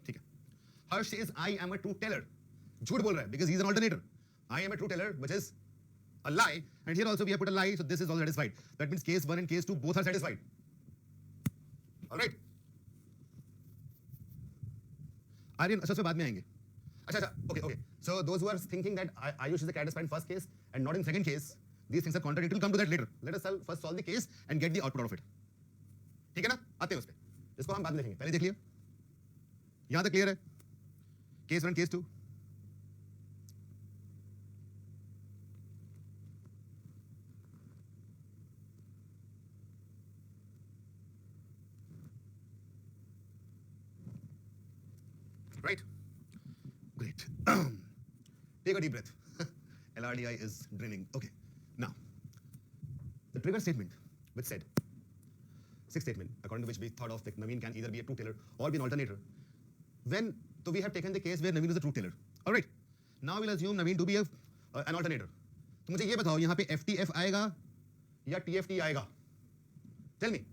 ठीक है? Harsh says I am a true teller. झूठ बोल रहा है because he is an alternator. I am a true teller, which is a lie. And here also we have put a lie, so this is all satisfied. That means case 1 and case 2 both are satisfied. All right? Aryan, अच्छा उसमें बाद में आएंगे. अच्छा, okay. So those who are thinking that Ayush is a cat aspirant first case and not in second case, these things are contradictory. We'll come to that later. Let us first solve the case and get the output out of it. ठीक है ना? आते हैं उस पे. इसको हम बाद में देखेंगे. पहले देख लिया. यहाँ तक क्लियर है? Case 1, case 2. Right? Great. Take a deep breath. LRDI is draining. Okay. Now, the trigger statement which said, sixth statement, according to which we thought of that Naveen can either be a truth teller or be an alternator. So we have taken the case where Naveen is a truth teller. All right. Now we'll assume Naveen to be an alternator. तो मुझे ये बताओ यहाँ पे FTF आएगा या TFT आएगा? Tell me.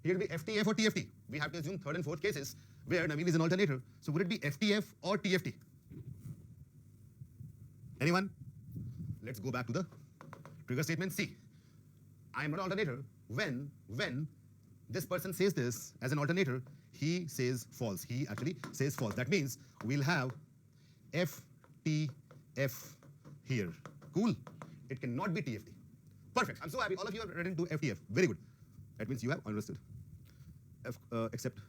Here will be FTF or TFT. We have to assume third and fourth cases where Naveen is an alternator. So would it be FTF or TFT? Anyone? Let's go back to the trigger statement C. I am not an alternator when this person says this as an alternator, he says false. He actually says false. That means we'll have FTF here. Cool. It cannot be TFT. Perfect. I'm so happy. All of you have written to FTF. Very good. That means you have understood. Except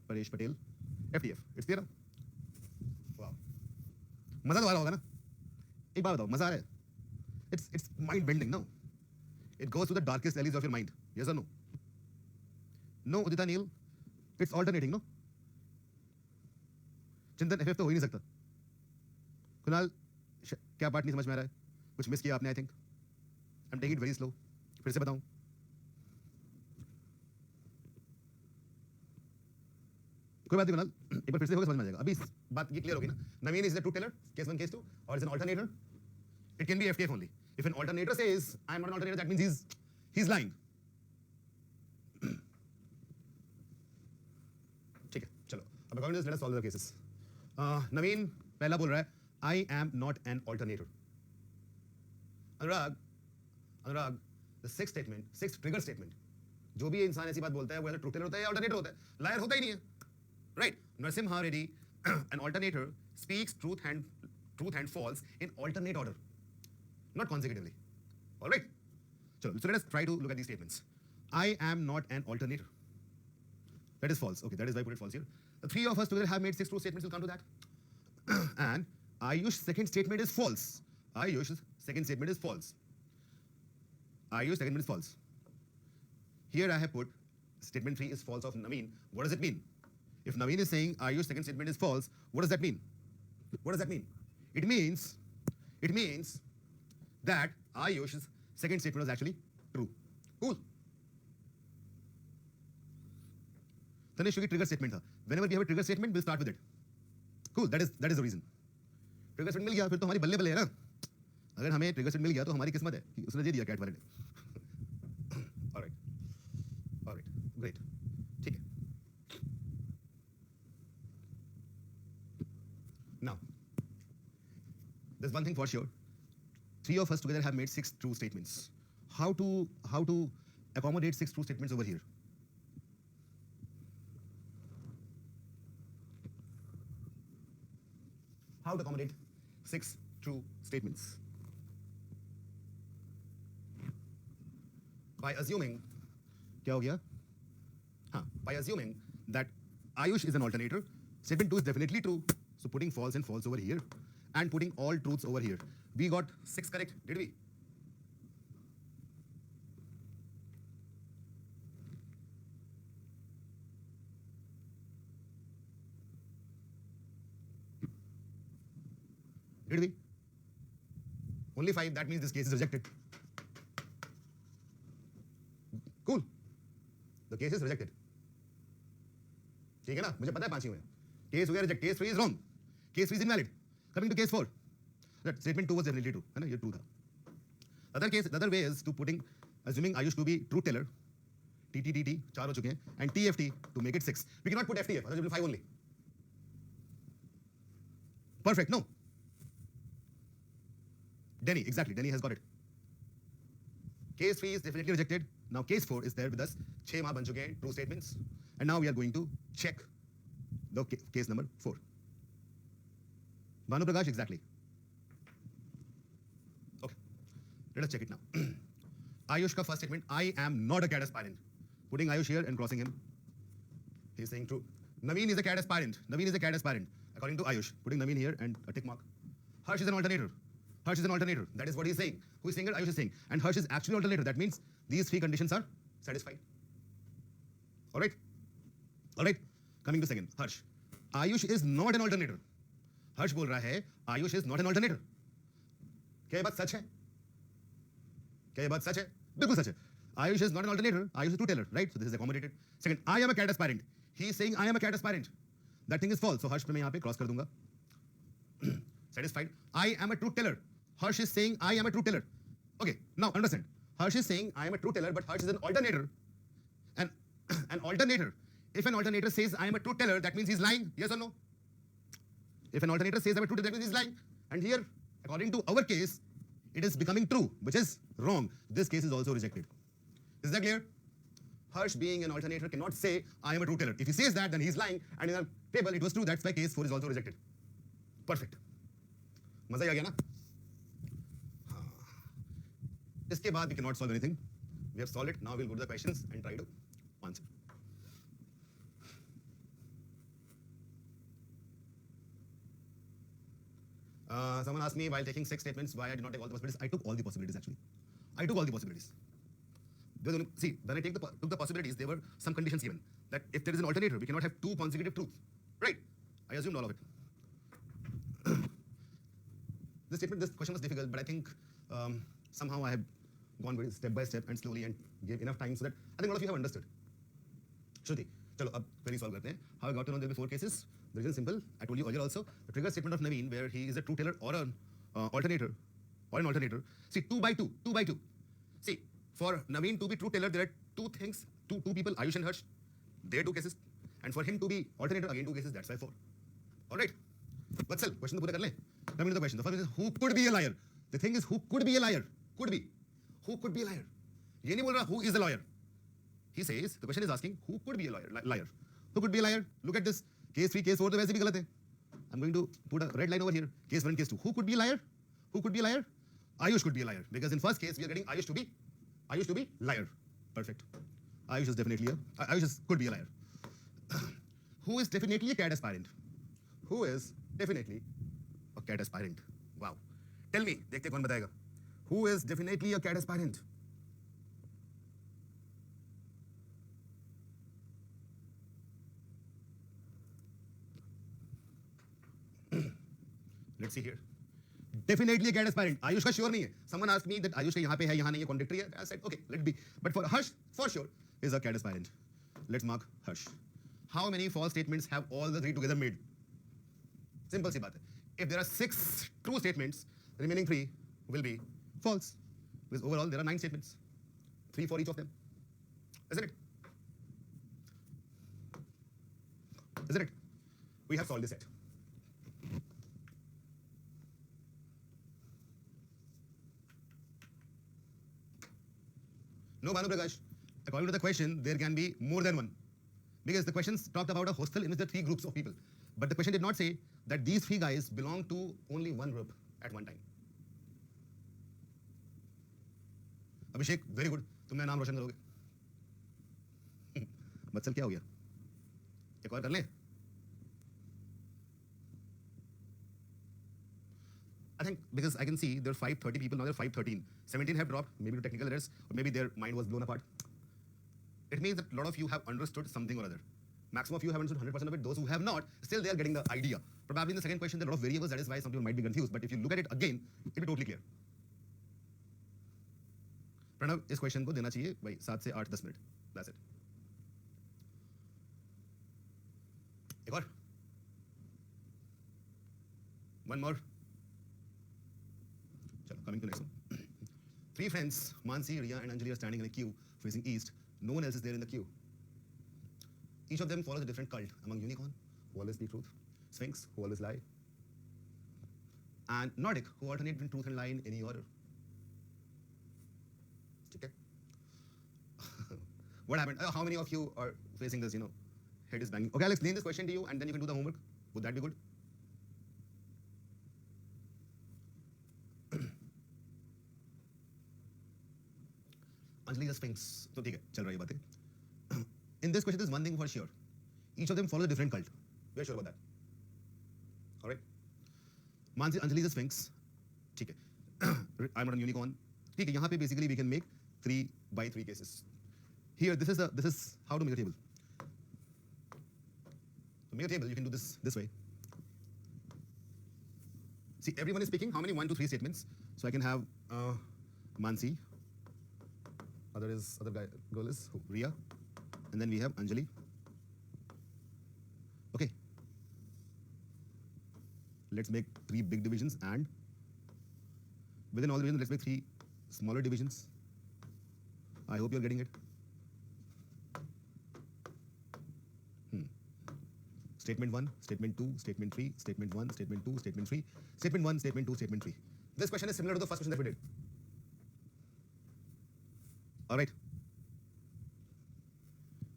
Paresh Patel. FTF. It's there. Wow. मजा तो आ रहा होगा ना? एक बात बताओ, मजा आ रहा है? It's mind bending, no? It goes to the darkest alleys of your mind. Yes or no? No, Udita Neil. It's alternating, no? चिंतन FF तो हो ही नहीं सकता. कुणाल, क्या पार्ट नहीं समझ में आ रहा है? कुछ मिस किया आपने, I think. I'm taking it very slow. फिर से बताऊं. कोई बात नहीं कुणाल, एक बार फिर से होगा समझ में आ जाएगा. अभी बात ये क्लियर होगी ना? Naveen is a truth teller, case 1, case 2, or is an alternator? It can be FTF only. If an alternator says, I am not an alternator, that means he's lying. ठीक है, चलो. अब according to this, let us solve the cases. Naveen पहला बोल रहा है, I am not an alternator. Anurag, the sixth trigger statement. जो भी इंसान ऐसी बात बोलता है, वो ऐसा ट्रूथ टेलर होता है या ऑल्टरनेटर होता है? लायर होता ही नहीं है. Right? Narasimha Reddy, an alternator, speaks truth and false in alternate order, not consecutively. All right? So let us try to look at these statements. I am not an alternator. That is false. Okay, that is why I put it false here. The three of us together have made 6 true statements. We'll come to that. And Ayush's second statement is false. Ayush's second statement is false. Ayush's second statement is false. Here I have put statement 3 is false of Naveen. What does it mean? If Naveen is saying Ayush's second statement is false, what does that mean? What does that mean? It means that Ayush's second statement was actually true. Cool. Tanishu की trigger statement था. Whenever we have a trigger statement, we'll start with it. Cool. That is the reason. Trigger statement मिल गया, फिर तो हमारी बल्ले बल्ले है ना. अगर हमें trigger statement मिल गया तो हमारी किस्मत है कि उसने दे दिया कैट वाले ने. All right. Great. ठीक है. Now, there's one thing for sure. 3 of us together have made 6 true statements. How to accommodate 6 true statements over here? How to accommodate 6 true statements? By assuming, क्या हो गया? By assuming that Ayush is an alternator, statement 2 is definitely true. So putting false and false over here and putting all truths over here. We got 6 correct, did we? Did we? Only 5, that means this case is rejected. Cool. The case is rejected. ठीक है ना? मुझे पता है 5 ही हुए. Case हो गया reject. Case 3 is wrong. Case 3 is invalid. Coming to case 4. That statement 2 was definitely true. है ना? ये true था. The other way is to assuming Ayush to be truth teller. TTTT 4 हो चुके हैं. And TFT to make it 6. We cannot put FTF. Otherwise it will be 5 only. Perfect. No. Denny. Exactly. Denny has got it. Case 3 is definitely rejected. Now case 4 is there with us. 6 वहाँ बन चुके हैं true statements. And now we are going to check the case number 4. Bhanu Prakash, exactly. Okay. Let us check it now. Ayush ka first statement, I am not a CAT aspirant. Putting Ayush here and crossing him. He is saying true. Naveen is a CAT aspirant. According to Ayush. Putting Naveen here and a tick mark. Harsh is an alternator. That is what he is saying. Who is saying it? Ayush is saying. And Harsh is actually an alternator. That means these 3 conditions are satisfied. All right. Coming to second. Harsh. Ayush is not an alternator. Harsh बोल रहा है Ayush is not an alternator. क्या ये बात सच है? क्या ये बात सच है? बिल्कुल सच है. Ayush is not an alternator. Ayush is a truth-teller, right? So this is accommodated. Second, I am a cat aspirant. He is saying I am a cat aspirant. That thing is false. So Harsh पे मैं यहाँ पे cross कर दूंगा. Satisfied? I am a truth-teller. Harsh is saying I am a truth-teller. Okay, now understand. Harsh is saying I am a truth-teller, but Harsh is an alternator. And an alternator. If an alternator says I am a truth-teller, that means he's lying. Yes or no? If an alternator says I am a truth-teller, that means he's lying. And here, according to our case, it is becoming true, which is wrong. This case is also rejected. Is that clear? Harsh, being an alternator, cannot say I am a truth-teller. If he says that, then he's lying. And in our table, it was true. That's why case 4 is also rejected. Perfect. मजा ही आ गया ना? हाँ. इसके बाद we cannot solve anything. We have solved it. Now we'll go to the questions and try to answer. Someone asked me while taking 6 statements why I did not take all the possibilities. I took all the possibilities actually. I took all the possibilities. See, when I took the possibilities, there were some conditions given. That if there is an alternator, we cannot have 2 consecutive truths. Right? I assumed all of it. This question was difficult, but I think somehow I have gone very step by step and slowly and gave enough time so that I think all of you have understood. Shruti, chalo, ab query solve karte hain. How I got to know there will be 4 cases? The reason is simple. I told you earlier also. The trigger statement of Naveen, where he is a truth-teller or an alternator, See, 2 by 2. See, for Naveen to be truth-teller, there are 2 things, two people, Ayush and Harsh. There are 2 cases. And for him to be alternator, again 2 cases. That's why 4. All right. Vatsal, question to pura kar le. Coming to the question. The first is who could be a liar? The thing is who could be a liar? Could be. Who could be a liar? Ye nahi bol raha who is a lawyer. He says, the question is asking who could be a liar? Who could be a liar? Look at this. Case 3, case 4 to वैसे भी गलत है. I'm going to put a red line over here. Case 1 and case 2. Who could be a liar? Who could be a liar? Ayush could be a liar. Because in first case, we are getting Ayush to be liar. Perfect. Ayush could be a liar. Who is definitely a cat aspirant? Who is definitely a cat aspirant? Wow. Tell me, देखते कौन बताएगा? Who is definitely a cat aspirant? Let's see here. Definitely a cat aspirant. Ayush का sure नहीं है. Someone asked me that Ayush का यहाँ पे है, यहाँ नहीं है, contradictory है. I said, okay, let it be. But for Harsh, for sure, is a cat aspirant. Let's mark Harsh. How many false statements have all the 3 together made? Simple सी बात है. If there are 6 true statements, the remaining 3 will be false. Because overall there are 9 statements. 3 for each of them. Isn't it? Isn't it? We have solved this set. No, Banu Prakash. According to the question, there can be more than one. Because the questions talked about a hostel in which there are 3 groups of people. But the question did not say that these 3 guys belong to only one group at one time. Abhishek, very good. तुमने नाम रोशन करोगे. वत्सल क्या हो गया? एक और कर लें? I think because I can see there are 530 people, now there are 513. 17 have dropped, maybe to technical errors, or maybe their mind was blown apart. It means that a lot of you have understood something or other. Maximum of you have understood 100% of it. Those who have not, still they are getting the idea. Probably in the second question there are a lot of variables, that is why some people might be confused. But if you look at it again, it will be totally clear. Pranav इस question को देना चाहिए भाई 7 से 8-10 minute. That's it. एक और. One more. Chalo, coming to next one. 3 friends, Mansi, Riya and Anjali are standing in a queue facing east. No one else is there in the queue. Each of them follows a different cult among Unicorn, who always speak truth, Sphinx, who always lie, and Nordic, who alternate between truth and lie in any order. Okay? What happened? How many of you are facing this, head is banging? Okay, I'll explain this question to you and then you can do the homework. Would that be good? Anjali is Sphinx. So, okay, chal rahi baat hai. In this question, there's one thing for sure. Each of them follows a different cult. We are sure about that. All right? Mansi, Anjali is a Sphinx. ठीक है. I'm not a unicorn. ठीक है. यहाँ पे basically we can make 3 by 3 cases. Here, this is how to make a table. To make a table, you can do this way. See, everyone is speaking how many 1 to 3 statements. So I can have Mansi. Girl is who? Ria, and then we have Anjali. Okay. Let's make 3 big divisions, and within all the divisions, let's make 3 smaller divisions. I hope you're getting it. Statement 1, statement 2, statement 3, statement 1, statement 2, statement 3, statement 1, statement 2, statement 3. This question is similar to the first question that we did. All right.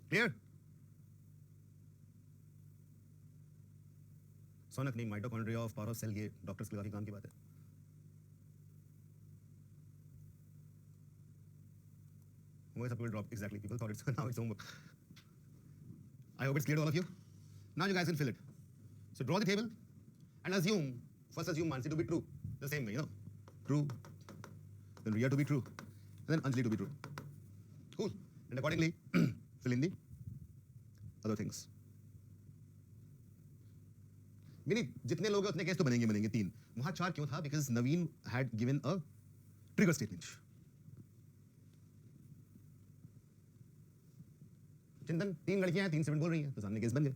Clear? सोनक नहीं, mitochondria of power of cell, ये doctors के काफी काम की बात है. Why some people drop? Exactly. People thought now it's homework. I hope it's clear to all of you. Now you guys can fill it. So draw the table and first assume Mansi to be true. The same way, True. Then Ria to be true. And then Anjali to be true. Cool. And accordingly, fill in the other things. Meaning, जितने लोग हैं उतने case तो बनेंगे 3. वहाँ 4 क्यों था? Because Naveen had given a trigger statement. चिंतन 3 लड़कियां हैं, 3 स्टूडेंट बोल रही हैं, तो सामने केस बन गए,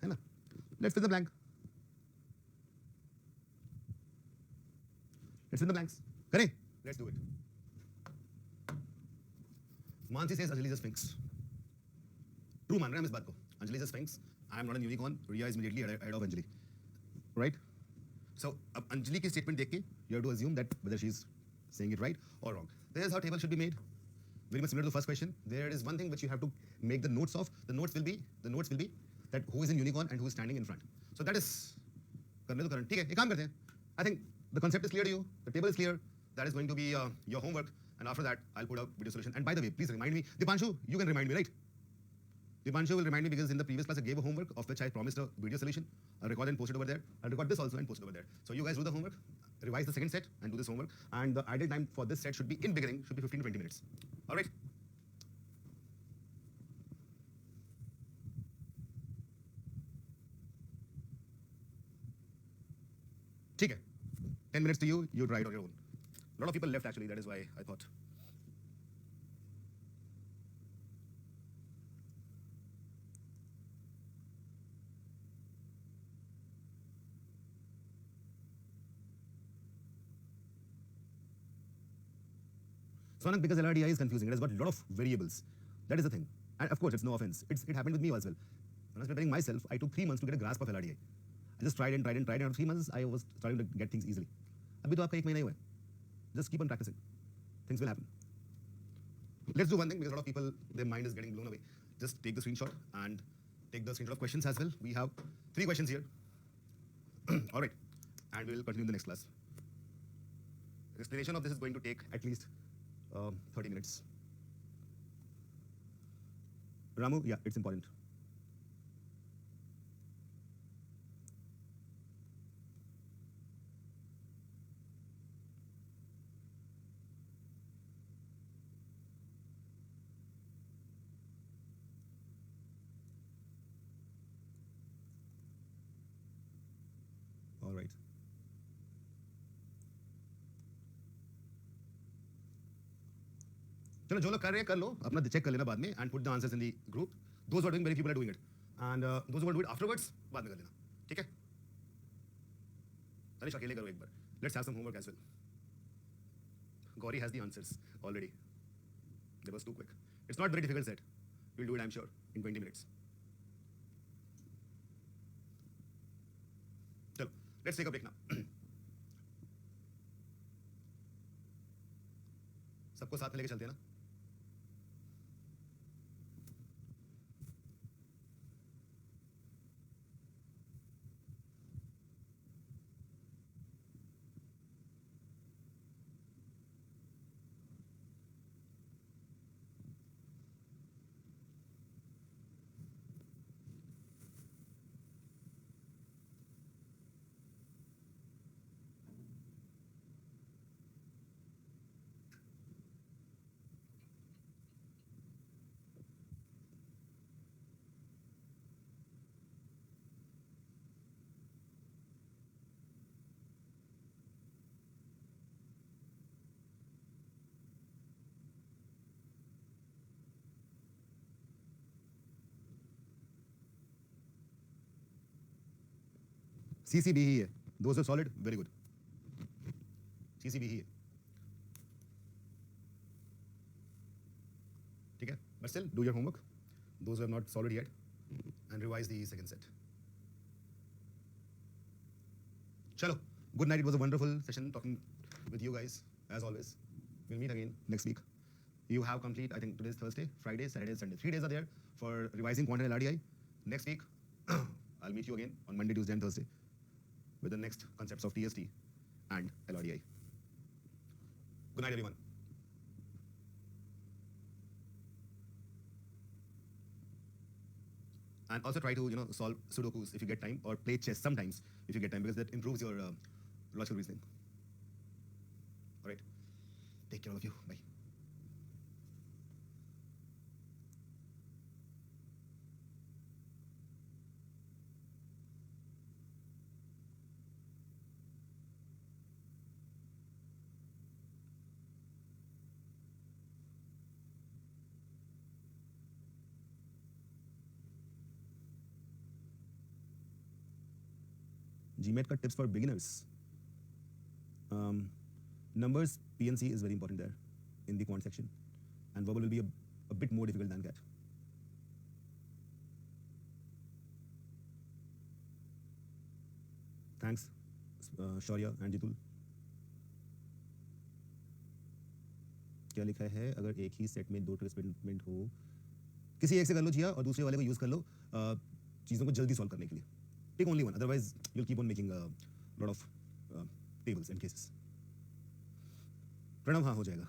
है ना? Let's fill the blank. Let's fill the blanks. करें? Let's do it. Mansi says Anjali is a sphinx. True मान रहे हैं हम इस बात को. Anjali is a sphinx. I am not a unicorn. Ria is immediately ahead of Anjali. Right? So अब Anjali की statement देख के you have to assume that whether she is saying it right or wrong. This is how table should be made. Very much similar to the first question. There is one thing which you have to make the notes of. The notes will be that who is in unicorn and who is standing in front. So that is करने दो करण. ठीक है, एक काम करते हैं. I think the concept is clear to you. The table is clear. That is going to be your homework. And after that, I'll put a video solution. And by the way, please remind me. Dipanshu, you can remind me, right? Dipanshu will remind me because in the previous class I gave a homework of which I promised a video solution. I'll record and post it over there. I'll record this also and post it over there. So you guys do the homework, revise the second set and do this homework. And the ideal time for this set should be in beginning, should be 15 to 20 minutes. All right? ठीक है. 10 minutes to you, you try it on your own. A lot of people left actually, that is why I thought. Sonak, because LRDI is confusing, it has got a lot of variables. That is the thing. And of course, it's no offense. It happened with me as well. When I was preparing myself, I took 3 months to get a grasp of LRDI. I just tried and after 3 months, I was starting to get things easily. अभी तो आपका 1 महीना ही हुआ है. Just keep on practicing. Things will happen. Let's do one thing because a lot of people, their mind is getting blown away. Just take the screenshot and take the screenshot of questions as well. We have 3 questions here. All right. And we will continue in the next class. Explanation of this is going to take at least 30 minutes. Ramu, yeah, it's important. All right. चलो जो लोग कर रहे हैं कर लो, अपना check कर लेना बाद में and put the answers in the group. Those who are doing, very few people are doing it. And those who will do it afterwards, बाद में कर लेना. ठीक है? तनिष अकेले करो एक बार. Let's have some homework as well. Gauri has the answers already. That was too quick. It's not very difficult set. We'll do it, I'm sure, in 20 minutes. चलो, let's take a break now. सबको साथ में लेके चलते हैं ना? CCB ही है. Those are solid, very good. CCB ही है. ठीक है? But still, do your homework. Those who have not solved yet, and revise the second set. Chalo. Good night. It was a wonderful session talking with you guys, as always. We'll meet again next week. You have complete, I think today's Thursday, Friday, Saturday, Sunday. 3 days are there for revising quant and LRDI. Next week, I'll meet you again on Monday, Tuesday, and Thursday with the next concepts of TST and LRDI. Good night, everyone. And also try to solve Sudokus if you get time, or play chess sometimes if you get time, because that improves your logical reasoning. All right. Take care, all of you. Bye. GMAT का tips for beginners. Numbers, PNC is very important there in the quant section, and verbal will be a bit more difficult than that. Thanks, Shaurya and Jitul. क्या लिखा है? अगर एक ही set में 2 tradesman हो, किसी एक से कर लो जिया और दूसरे वाले को यूज कर लो चीज़ों को जल्दी सॉल्व करने के लिए. Take only one, otherwise you'll keep on making a lot of tables and cases. Pranav, हाँ हो जाएगा.